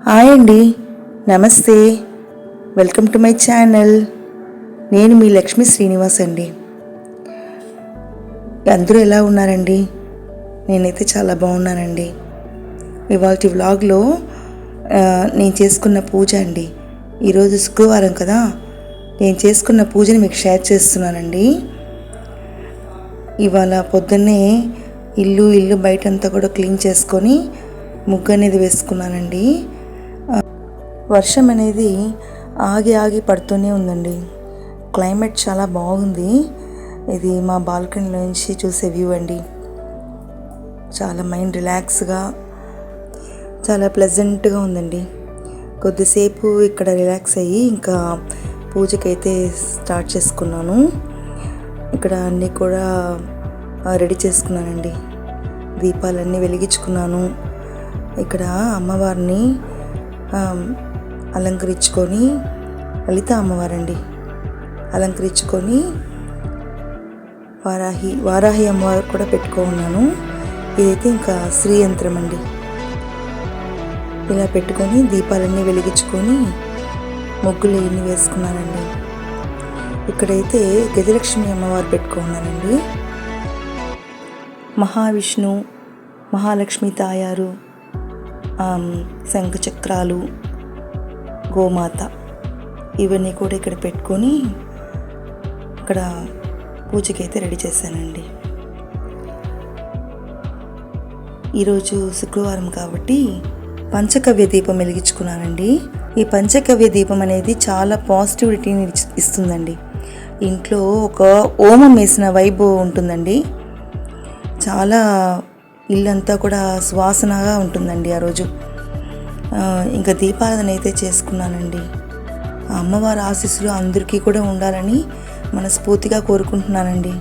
Hi అండి, నమస్తే. Welcome to my channel. నేను మీ లక్ష్మీ శ్రీనివాస్ అండి. అందరూ ఎలా ఉన్నారండి? నేనైతే చాలా బాగున్నానండి. ఇవాళ వ్లాగ్లో నేను చేసుకున్న పూజ అండి. ఈరోజు శుక్రవారం కదా, నేను చేసుకున్న పూజని మీకు షేర్ చేస్తున్నానండి. ఇవాళ పొద్దున్నే ఇల్లు బయటంతా కూడా క్లీన్ చేసుకొని ముగ్గు అనేది వేసుకున్నానండి. వర్షం అనేది ఆగి పడుతూనే ఉందండి. క్లైమేట్ చాలా బాగుంది. ఇది మా బాల్కనీలో నుంచి చూసే వ్యూ అండి. చాలా మైండ్ రిలాక్స్గా, చాలా ప్లెజెంట్గా ఉందండి. కొద్దిసేపు ఇక్కడ రిలాక్స్ అయ్యి ఇంకా పూజకైతే స్టార్ట్ చేసుకున్నాను. ఇక్కడ అన్నీ కూడా రెడీ చేసుకున్నానండి. దీపాలన్నీ వెలిగించుకున్నాను. ఇక్కడ అమ్మవారిని అలంకరించుకొని, లలిత అమ్మవారండి, అలంకరించుకొని వారాహి అమ్మవారు కూడా పెట్టుకున్నాను. ఇదైతే ఇంకా శ్రీ యంత్రం అండి. ఇలా పెట్టుకొని దీపాలన్నీ వెలిగించుకొని ముగ్గులు ఎన్ని వేసుకున్నానండి. ఇక్కడైతే గజలక్ష్మి అమ్మవారు పెట్టుకున్నానండి. మహావిష్ణు, మహాలక్ష్మి తాయారు, శంఖచక్రాలు, గోమాత ఇవన్నీ కూడా ఇక్కడ పెట్టుకొని ఇక్కడ పూజకైతే రెడీ చేశానండి. ఈరోజు శుక్రవారం కాబట్టి పంచకవ్య దీపం వెలిగించుకున్నానండి. ఈ పంచకవ్య దీపం అనేది చాలా పాజిటివిటీని ఇస్తుందండి. ఇంట్లో ఒక హోమం వేసిన వైబ్ ఉంటుందండి. చాలా ఇల్లంతా కూడా సువాసనగా ఉంటుందండి ఆ రోజు. ఇంకా దీపారాధన అయితే చేసుకున్నానండి. అమ్మవారి ఆశీస్సులు అందరికీ కూడా ఉండాలని మనస్ఫూర్తిగా కోరుకుంటున్నానండి.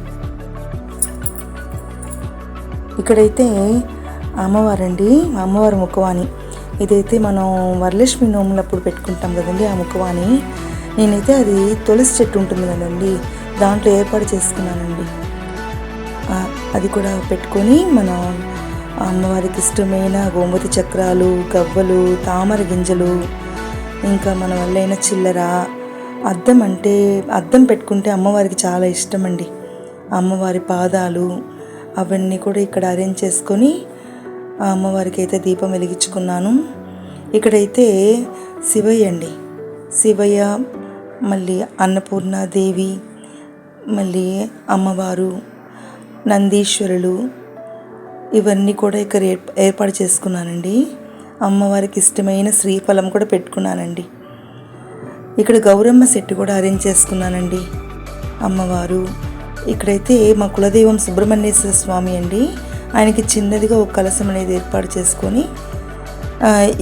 ఇక్కడైతే అమ్మవారండి, అమ్మవారి ముఖవాణి. ఇదైతే మనం వరలక్ష్మి నోములప్పుడు పెట్టుకుంటాం కదండి, ఆ ముఖవాణి. నేనైతే అది తులసి చెట్టు ఉంటుంది కదండి, దాంట్లో ఏర్పాటు చేసుకున్నానండి. అది కూడా పెట్టుకొని మనం అమ్మవారికి ఇష్టమైన గోమతి చక్రాలు, గవ్వలు, తామర గింజలు, ఇంకా మన వల్లైన చిల్లర, అద్దం పెట్టుకుంటే అమ్మవారికి చాలా ఇష్టం అండి. అమ్మవారి పాదాలు అవన్నీ కూడా ఇక్కడ అరేంజ్ చేసుకొని అమ్మవారికి అయితే దీపం వెలిగించుకున్నాను. ఇక్కడైతే శివయ్య అండి, శివయ్య, మళ్ళీ అన్నపూర్ణాదేవి, మళ్ళీ అమ్మవారు, నందీశ్వరులు ఇవన్నీ కూడా ఇక్కడ ఏర్పాటు చేసుకున్నానండి. అమ్మవారికి ఇష్టమైన శ్రీఫలం కూడా పెట్టుకున్నానండి. ఇక్కడ గౌరమ్మ సెట్ కూడా అరేంజ్ చేసుకున్నానండి. అమ్మవారు ఇక్కడైతే మా కులదైవం సుబ్రహ్మణ్యేశ్వర స్వామి అండి. ఆయనకి చిన్నదిగా ఒక కలశం అనేది ఏర్పాటు చేసుకొని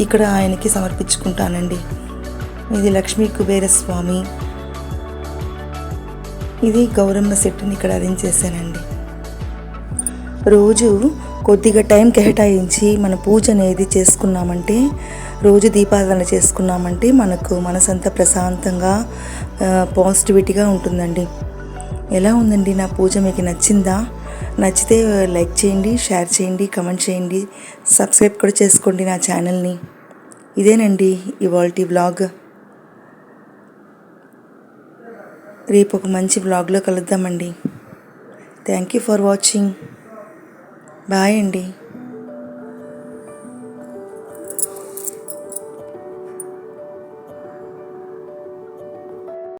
ఇక్కడ ఆయనకి సమర్పించుకుంటానండి. ఇది లక్ష్మీ కుబేర స్వామి. ఇది గౌరమ్మ సెట్ని ఇక్కడ అరేంజ్ చేశానండి. రోజు కొద్దిగా టైం కేటాయించి మన పూజ అనేది చేసుకున్నామంటే, రోజు దీపారాధన చేసుకున్నామంటే మనకు మనసంతా ప్రశాంతంగా, పాజిటివిటీగా ఉంటుందండి. ఎలా ఉందండి నా పూజ? మీకు నచ్చిందా? నచ్చితే లైక్ చేయండి, షేర్ చేయండి, కమెంట్ చేయండి, సబ్స్క్రైబ్ కూడా చేసుకోండి నా ఛానల్ని. ఇదేనండి ఇవాల్టి వ్లాగ్. రేపు ఒక మంచి వ్లాగ్లో కలుద్దామండి. Thank you for watching. Bye అండి.